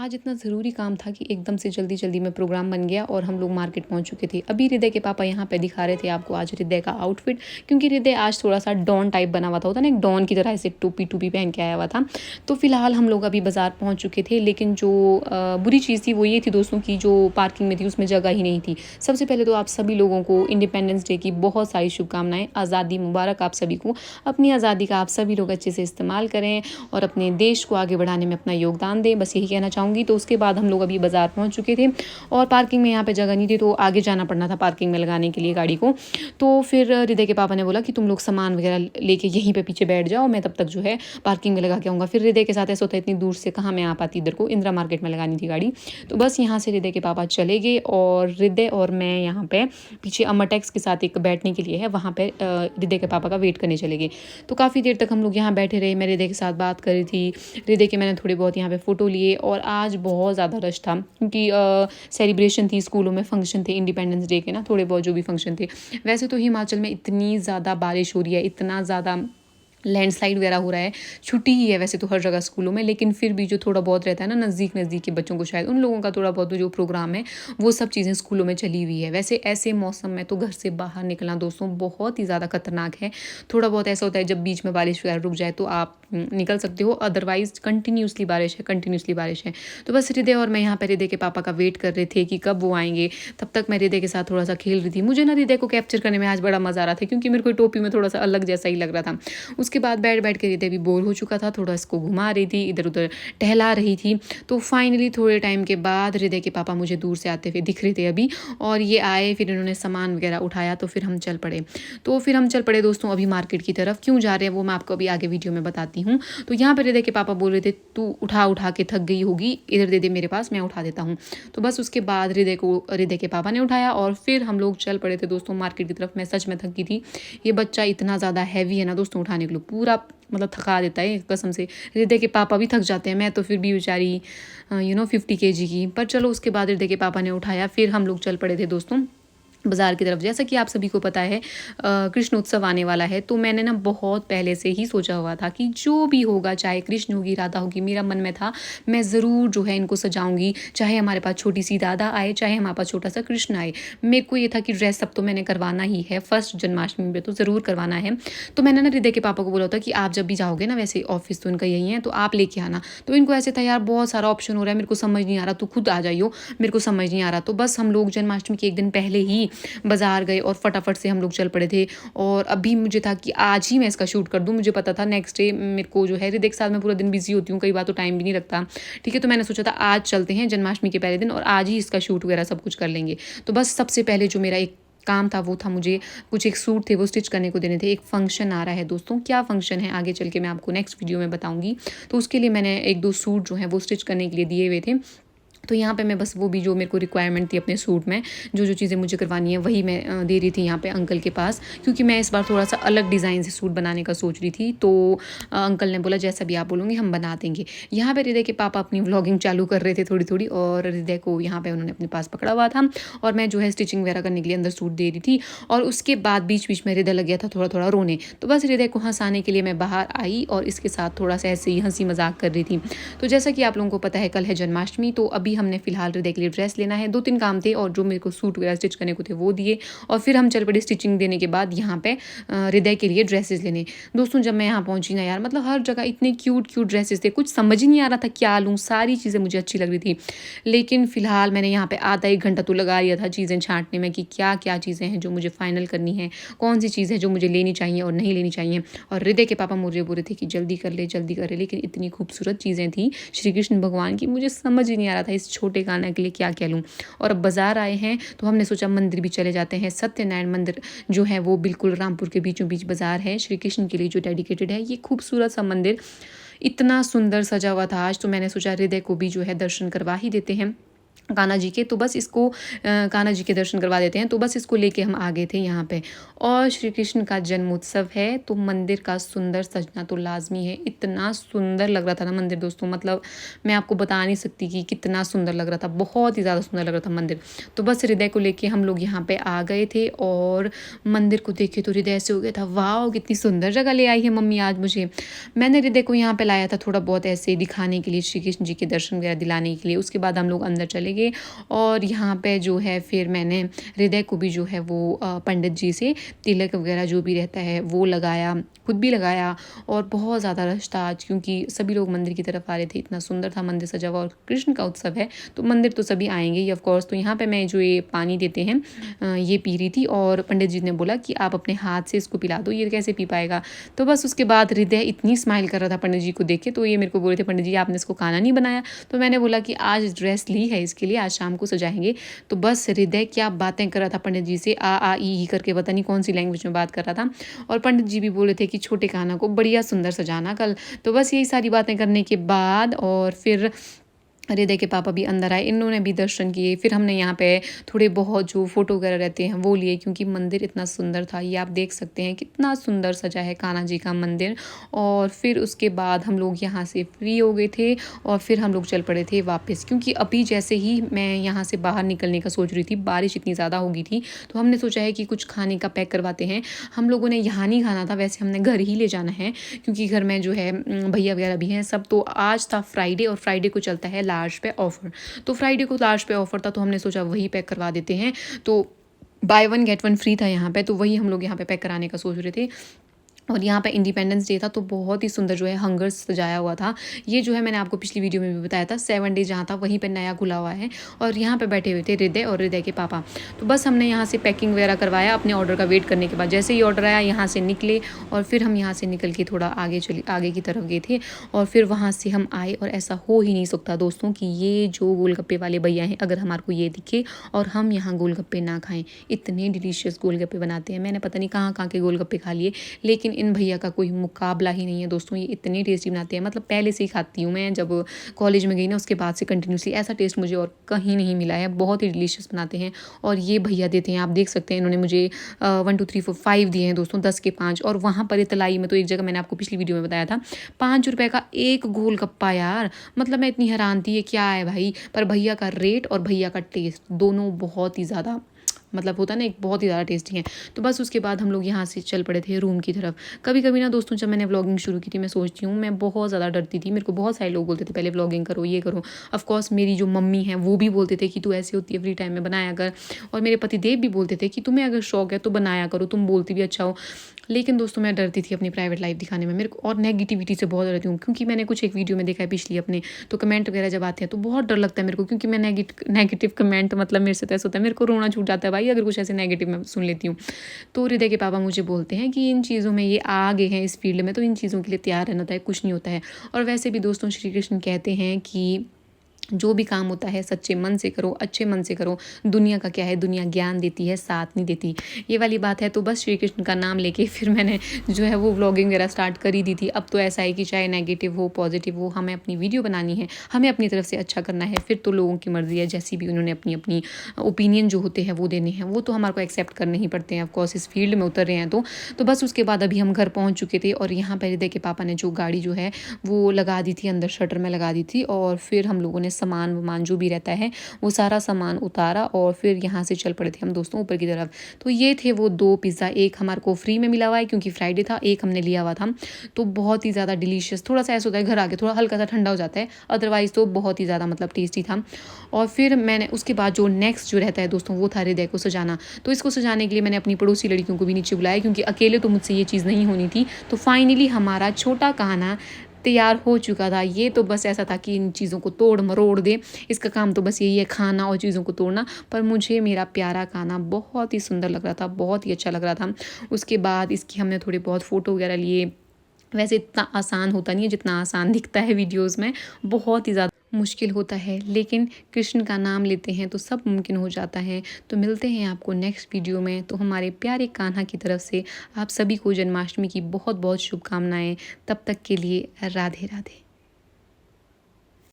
आज इतना ज़रूरी काम था कि एकदम से जल्दी-जल्दी में प्रोग्राम बन गया और हम लोग मार्केट पहुँच चुके थे। अभी हृदय के पापा यहाँ पे दिखा रहे थे आपको आज हृदय का आउटफिट, क्योंकि हृदय आज थोड़ा-सा डॉन टाइप बना हुआ था, होता है ना, एक डॉन की तरह ऐसे टोपी-टोपी पहन के आया हुआ था। तो फिलहाल हम लोग अभी बाज़ार पहुँच चुके थे, लेकिन जो बुरी चीज़ थी वो ये थी दोस्तों की जो पार्किंग में थी उसमें जगह ही नहीं थी। सबसे पहले तो आप सभी लोगों को इंडिपेंडेंस डे की बहुत सारी शुभकामनाएँ। आज़ादी मुबारक आप सभी को। अपनी आज़ादी का आप सभी लोग अच्छे से इस्तेमाल करें और अपने देश को आगे बढ़ाने में अपना योगदान दें, बस यही कहना चाहूँगी। तो उसके बाद हम लोग अभी बाज़ार पहुँच चुके थे और पार्किंग में यहाँ पे जगह नहीं थी, तो आगे जाना पड़ना था पार्किंग में लगाने के लिए गाड़ी को। तो फिर हृदय के पापा ने बोला कि तुम लोग सामान वगैरह लेके यहीं पे पीछे बैठ जाओ, मैं तब तक जो है पार्किंग में लगा के आऊँगा। फिर हृदय के साथ ऐसा होता है, इतनी दूर से कहाँ मैं आ पाती, इधर को इंदिरा मार्केट में लगानी थी गाड़ी। तो बस यहाँ से हृदय के पापा चले गए और हृदय और मैं यहाँ पे पीछे अमरटेक्स के साथ एक बैठने के लिए है, वहाँ पे हृदय के पापा का वेट करने चले गए। तो काफ़ी देर तक हम लोग यहाँ बैठे रहे, मैं हृदय के साथ बात कर रही थी, हृदय के मैंने थोड़े बहुत यहाँ पे फ़ोटो लिए। और आज बहुत ज़्यादा रश था क्योंकि सेलिब्रेशन थी, स्कूलों में फंक्शन थे इंडिपेंडेंस डे के ना, थोड़े बहुत जो भी फंक्शन थे। वैसे तो हिमाचल में इतनी ज़्यादा बारिश हो रही है, इतना ज़्यादा लैंडस्लाइड वगैरह हो रहा है, छुट्टी ही है वैसे तो हर जगह स्कूलों में, लेकिन फिर भी जो थोड़ा बहुत रहता है ना नज़दीक नज़दीक के बच्चों को, शायद उन लोगों का थोड़ा बहुत जो प्रोग्राम है वो सब चीज़ें स्कूलों में चली हुई है। वैसे ऐसे मौसम में तो घर से बाहर निकलना दोस्तों बहुत ही ज़्यादा खतरनाक है। थोड़ा बहुत ऐसा होता है जब बीच में बारिश वगैरह रुक जाए तो आप निकल सकते हो, अदरवाइज कंटिन्यूसली बारिश है। तो बस हृदय और मैं यहाँ पर हृदय के पापा का वेट कर रहे थे कि कब वो आएंगे। तब तक मैं हृदय के साथ थोड़ा सा खेल रही थी। मुझे ना हृदय को कैप्चर करने में आज बड़ा मज़ा आ रहा था, क्योंकि मेरे को टोपी में थोड़ा सा अलग जैसा ही लग रहा था। उसके बाद बैठ के हृदय भी बोर हो चुका था, थोड़ा इसको घुमा रही थी, इधर उधर टहला रही थी। तो फाइनली थोड़े टाइम के बाद हृदय के पापा मुझे दूर से आते हुए दिख रहे थे अभी, और ये आए, फिर इन्होंने सामान वगैरह उठाया, तो फिर हम चल पड़े दोस्तों अभी मार्केट की तरफ। क्यों जा रहे हैं वो मैं आपको अभी आगे वीडियो में बताती हूँ। तो यहाँ पर हृदय के पापा बोल रहे थे तू उठा के थक गई होगी, इधर दे दे मेरे पास, मैं उठा देता हूँ। तो बस उसके बाद हृदय के पापा ने उठाया और फिर हम लोग चल पड़े थे दोस्तों मार्केट की तरफ। मैं सच में थक गई थी, ये बच्चा इतना ज़्यादा हैवी है ना दोस्तों, उठाने के लिए पूरा मतलब थका देता है कसम से। हृदय के पापा भी थक जाते हैं, मैं तो फिर भी बेचारी 50 kg की। पर चलो उसके बाद हृदय के पापा ने उठाया, फिर हम लोग चल पड़े थे दोस्तों बाज़ार की तरफ। जैसा कि आप सभी को पता है कृष्ण उत्सव आने वाला है, तो मैंने ना बहुत पहले से ही सोचा हुआ था कि जो भी होगा, चाहे कृष्ण होगी राधा होगी, मेरा मन में था मैं ज़रूर जो है इनको सजाऊंगी, चाहे हमारे पास छोटी सी राधा आए, चाहे हमारे पास छोटा सा कृष्ण आए। मेरे को ये था कि ड्रेस अप तो मैंने करवाना ही है, फर्स्ट जन्माष्टमी में तो ज़रूर करवाना है। तो मैंने ना हृदय के पापा को बोला था कि आप जब भी जाओगे ना, वैसे ऑफिस तो इनका यही है, तो आप लेके आना। तो इनको ऐसे था यार बहुत सारा ऑप्शन हो रहा है, मेरे को समझ नहीं आ रहा, तू खुद आ जाइयो, मेरे को समझ नहीं आ रहा। तो बस हम लोग जन्माष्टमी के एक दिन पहले ही बाज़ार गए और फटाफट से हम लोग चल पड़े थे। और अभी मुझे था कि आज ही मैं इसका शूट कर दूँ, मुझे पता था नेक्स्ट डे मेरे को जो है हृदय के साथ मैं पूरा दिन बिजी होती हूँ, कई बार तो टाइम भी नहीं लगता, ठीक है। तो मैंने सोचा था आज चलते हैं जन्माष्टमी के पहले दिन और आज ही इसका शूट वगैरह सब कुछ कर लेंगे। तो बस सबसे पहले जो मेरा एक काम था वो था, मुझे कुछ एक सूट थे वो स्टिच करने को देने थे। एक फंक्शन आ रहा है दोस्तों, क्या फंक्शन है आगे चल के मैं आपको नेक्स्ट वीडियो में बताऊंगी। तो उसके लिए मैंने एक दो सूट जो है वो स्टिच करने के लिए दिए हुए थे। तो यहाँ पे मैं बस वो भी जो मेरे को रिक्वायरमेंट थी अपने सूट में, जो चीज़ें मुझे करवानी है वही मैं दे रही थी यहाँ पे अंकल के पास, क्योंकि मैं इस बार थोड़ा सा अलग डिज़ाइन से सूट बनाने का सोच रही थी। तो अंकल ने बोला जैसा भी आप बोलोगे हम बना देंगे। यहाँ पे हृदय के पापा अपनी व्लॉगिंग चालू कर रहे थे थोड़ी थोड़ी, और हृदय को यहाँ पे उन्होंने अपने पास पकड़ा हुआ था और मैं जो है स्टिचिंग वगैरह करने के लिए अंदर सूट दे रही थी। और उसके बाद बीच बीच में हृदय लग गया था थोड़ा थोड़ा रोने। तो बस हृदय को हंसाने के लिए मैं बाहर आई और इसके साथ थोड़ा सा ऐसे ही हंसी मजाक कर रही थी। तो जैसा कि आप लोगों को पता है कल है जन्माष्टमी, तो अभी हमने फिलहाल हृदय के लिए ड्रेस लेना है। 2-3 काम थे और जो मेरे को सूट वगैरह स्टिच करने को थे वो दिए, और फिर हम चल पड़े स्टिचिंग देने के बाद यहाँ पे हृदय के लिए ड्रेसेस लेने। दोस्तों जब मैं यहाँ पहुंची ना यार, मतलब हर जगह इतने क्यूट ड्रेसेस थे, कुछ समझ ही नहीं आ रहा था क्या लूँ, सारी चीज़ें मुझे अच्छी लग रही थी। लेकिन फिलहाल मैंने यहाँ पे आधा 1 घंटा तो लगा लिया था चीज़ें छांटने में कि क्या क्या चीज़ें हैं जो मुझे फाइनल करनी है, कौन सी चीज़ है जो मुझे लेनी चाहिए और नहीं लेनी चाहिए। और हृदय के पापा मुझे बोल रहे थे कि जल्दी कर ले, लेकिन इतनी खूबसूरत चीज़ें थी श्री कृष्ण भगवान की, मुझे समझ ही नहीं आ रहा था इस छोटे गाना के लिए क्या क्या लूँ। और अब बाज़ार आए हैं तो हमने सोचा मंदिर भी चले जाते हैं। सत्यनारायण मंदिर जो है वो बिल्कुल रामपुर के बीचों बीच बाज़ार है, श्री कृष्ण के लिए जो डेडिकेटेड है। ये खूबसूरत सा मंदिर इतना सुंदर सजा हुआ था आज, तो मैंने सोचा हृदय को भी जो है दर्शन करवा ही देते हैं। कान्हा जी के, तो बस इसको कान्हा जी के दर्शन करवा देते हैं। तो बस इसको लेके हम आ गए थे यहाँ पे। और श्री कृष्ण का जन्मोत्सव है तो मंदिर का सुंदर सजना तो लाजमी है। इतना सुंदर लग रहा था ना मंदिर दोस्तों, मतलब मैं आपको बता नहीं सकती कि कितना सुंदर लग रहा था, बहुत ही ज़्यादा सुंदर लग रहा था मंदिर। तो बस हृदय को लेके हम लोग यहाँ पे आ गए थे और मंदिर को देखे तो हृदय ऐसे हो गया था, वाह कितनी सुंदर जगह ले आई है मम्मी आज मुझे। मैंने हृदय को यहाँ पे लाया था थोड़ा बहुत ऐसे दिखाने के लिए, श्री कृष्ण जी के दर्शन वगैरह दिलाने के लिए। उसके बाद हम लोग अंदर चले गए और यहाँ पे जो है फिर मैंने हृदय को भी जो है वो पंडित जी से तिलक वगैरह जो भी रहता है वो लगाया, खुद भी लगाया। और बहुत ज़्यादा रश था आज क्योंकि सभी लोग मंदिर की तरफ आ रहे थे, इतना सुंदर था मंदिर सजा हुआ। और कृष्ण का उत्सव है तो मंदिर तो सभी आएंगे ही ऑफकोर्स। तो यहाँ पे मैं जो ये पानी देते हैं ये पी रही थी और पंडित जी ने बोला कि आप अपने हाथ से इसको पिला दो, ये कैसे पी पाएगा। तो बस उसके बाद हृदय इतनी स्माइल कर रहा था पंडित जी को देख के, तो ये मेरे को बोल रहे थे पंडित जी आपने इसको खाना नहीं बनाया। तो मैंने बोला कि आज ड्रेस ली है इसके लिए, आज शाम को सजाएंगे। तो बस हृदय क्या बातें कर रहा था पंडित जी से, आ ई करके, पता नहीं कौन सी लैंग्वेज में बात कर रहा था। और पंडित जी भी बोले थे कि छोटे कान्हा को बढ़िया सुंदर सजाना कल। तो बस यही सारी बातें करने के बाद और फिर हृदय के पापा भी अंदर आए, इन्होंने भी दर्शन किए। फिर हमने यहाँ पे थोड़े बहुत जो फ़ोटो वगैरह रहते हैं वो लिए क्योंकि मंदिर इतना सुंदर था। ये आप देख सकते हैं कितना सुंदर सजा है कान्हा जी का मंदिर। और फिर उसके बाद हम लोग यहाँ से फ्री हो गए थे और फिर हम लोग चल पड़े थे वापस, क्योंकि अभी जैसे ही मैं यहाँ से बाहर निकलने का सोच रही थी बारिश इतनी ज़्यादा हो गई थी। तो हमने सोचा है कि कुछ खाने का पैक करवाते हैं। हम लोगों ने यहाँ नहीं खाना था, वैसे हमने घर ही ले जाना है क्योंकि घर में जो है भैया वगैरह भी हैं सब। तो आज था फ्राइडे और फ्राइडे को चलता है लार्ज पे ऑफर, तो फ्राइडे को लार्ज पे ऑफर था तो हमने सोचा वही पैक करवा देते हैं। तो by one get one free था यहाँ पे, तो वही हम लोग यहाँ पे पैक कराने का सोच रहे थे। और यहाँ पे इंडिपेंडेंस डे था तो बहुत ही सुंदर जो है हंगर सजाया हुआ था। ये जो है मैंने आपको पिछली वीडियो में भी बताया था, 7 डेज जहाँ था वहीं पे नया खुला हुआ है। और यहाँ पे बैठे हुए थे हृदय और हृदय के पापा। तो बस हमने यहाँ से पैकिंग वगैरह करवाया अपने ऑर्डर का वेट करने के बाद। जैसे ही ऑर्डर आया यहाँ से निकले और फिर हम यहाँ से निकल के थोड़ा आगे की तरफ गए थे। और फिर वहाँ से हम आए और ऐसा हो ही नहीं सकता दोस्तों कि ये जो गोलगप्पे वाले भैया हैं अगर हमारे को ये दिखे और हम यहाँ गोलगप्पे ना खाएं। इतने डिलीशियस गोलगप्पे बनाते हैं, मैंने पता नहीं कहाँ कहाँ के गोलगप्पे खा लिए लेकिन इन भैया का कोई मुकाबला ही नहीं है दोस्तों। ये इतनी टेस्टी बनाते हैं, मतलब पहले से ही खाती हूँ मैं, जब कॉलेज में गई ना उसके बाद से कंटिन्यूसली ऐसा टेस्ट मुझे और कहीं नहीं मिला है। बहुत ही डिलीशियस बनाते हैं। और ये भैया देते हैं, आप देख सकते हैं इन्होंने मुझे 1 2 3 4 5 दिए हैं दोस्तों, 10 के 5। और वहाँ पर तलाई में तो एक जगह मैंने आपको पिछली वीडियो में बताया था 5 रुपये का एक गोलगप्पा यार। मतलब मैं इतनी हैरान थी ये क्या है भाई, पर भैया का रेट और भैया का टेस्ट दोनों बहुत ही ज़्यादा, मतलब होता ना एक बहुत ही ज़्यादा टेस्टी है। तो बस उसके बाद हम लोग यहाँ से चल पड़े थे रूम की तरफ। कभी कभी ना दोस्तों जब मैंने व्लॉगिंग शुरू की थी मैं सोचती हूँ, मैं बहुत ज़्यादा डरती थी। मेरे को बहुत सारे लोग बोलते थे पहले व्लॉगिंग करो ये करो। ऑफकोर्स मेरी जो मम्मी है वो भी बोलते थे कि तू ऐसी होती है फ्री टाइम में बनाया कर। और मेरे पतिदेव भी बोलते थे कि तुम्हें अगर शौक है तो बनाया करो, तुम बोलती भी अच्छा हो। लेकिन दोस्तों मैं डरती थी अपनी प्राइवेट लाइफ दिखाने में, मेरे को और नेगेटिविटी से बहुत डरती हूँ क्योंकि मैंने कुछ एक वीडियो में देखा है पिछली अपने, तो कमेंट वगैरह जब आते हैं तो बहुत डर लगता है मेरे को क्योंकि मैं नेगेटिव कमेंट, मतलब मेरे से तो ऐसा होता है मेरे को रोना छूट जाता है भाई अगर कुछ ऐसे नेगेटिव मैं सुन लेती हूँ। तो हृदय के पापा मुझे बोलते हैं कि इन चीज़ों में ये आगे हैं इस फील्ड में तो इन चीज़ों के लिए तैयार रहना होता है, कुछ नहीं होता है। और वैसे भी दोस्तों श्री कृष्ण कहते हैं कि जो भी काम होता है सच्चे मन से करो, अच्छे मन से करो। दुनिया का क्या है, दुनिया ज्ञान देती है साथ नहीं देती, ये वाली बात है। तो बस श्री कृष्ण का नाम लेके फिर मैंने जो है वो व्लॉगिंग वगैरह स्टार्ट कर ही दी थी। अब तो ऐसा है कि चाहे नेगेटिव हो पॉजिटिव हो, हमें अपनी वीडियो बनानी है, हमें अपनी तरफ से अच्छा करना है। फिर तो लोगों की मर्जी है, जैसी भी उन्होंने अपनी अपनी ओपिनियन जो होते हैं वो देने हैं, वो तो हमारे को एक्सेप्ट करने ही पड़ते हैं ऑफकोर्स, इस फील्ड में उतर रहे हैं तो बस उसके बाद अभी हम घर पहुँच चुके थे। और यहाँ पर हृदय के पापा ने जो गाड़ी जो है वो लगा दी थी अंदर, शटर में लगा दी थी। और फिर हम लोगों ने सामान वामान जो भी रहता है वो सारा सामान उतारा और फिर यहाँ से चल पड़े थे हम दोस्तों ऊपर की तरफ। तो ये थे वो 2 पिज़्ज़ा, एक हमारे को फ्री में मिला हुआ है क्योंकि फ्राइडे था, एक हमने लिया हुआ था। तो बहुत ही ज़्यादा डिलीशियस, थोड़ा सा ऐसा होता है घर आके थोड़ा हल्का सा ठंडा हो जाता है, अदरवाइज़ तो बहुत ही ज़्यादा मतलब टेस्टी था। और फिर मैंने उसके बाद जो नेक्स्ट जो रहता है दोस्तों वो था हृदय को सजाना। तो इसको सजाने के लिए मैंने अपनी पड़ोसी लड़कियों को भी नीचे बुलाया क्योंकि अकेले तो मुझसे ये चीज़ नहीं होनी थी। तो फाइनली हमारा छोटा कान्हा तैयार हो चुका था। ये तो बस ऐसा था कि इन चीज़ों को तोड़ मरोड़ दे, इसका काम तो बस यही है खाना और चीज़ों को तोड़ना। पर मुझे मेरा प्यारा कान्हा बहुत ही सुंदर लग रहा था, बहुत ही अच्छा लग रहा था। उसके बाद इसकी हमने थोड़े बहुत फ़ोटो वगैरह लिए। वैसे इतना आसान होता नहीं है जितना आसान दिखता है वीडियोज़ में, बहुत ही ज़्यादा मुश्किल होता है, लेकिन कृष्ण का नाम लेते हैं तो सब मुमकिन हो जाता है। तो मिलते हैं आपको नेक्स्ट वीडियो में। तो हमारे प्यारे कान्हा की तरफ से आप सभी को जन्माष्टमी की बहुत बहुत शुभकामनाएं। तब तक के लिए राधे राधे।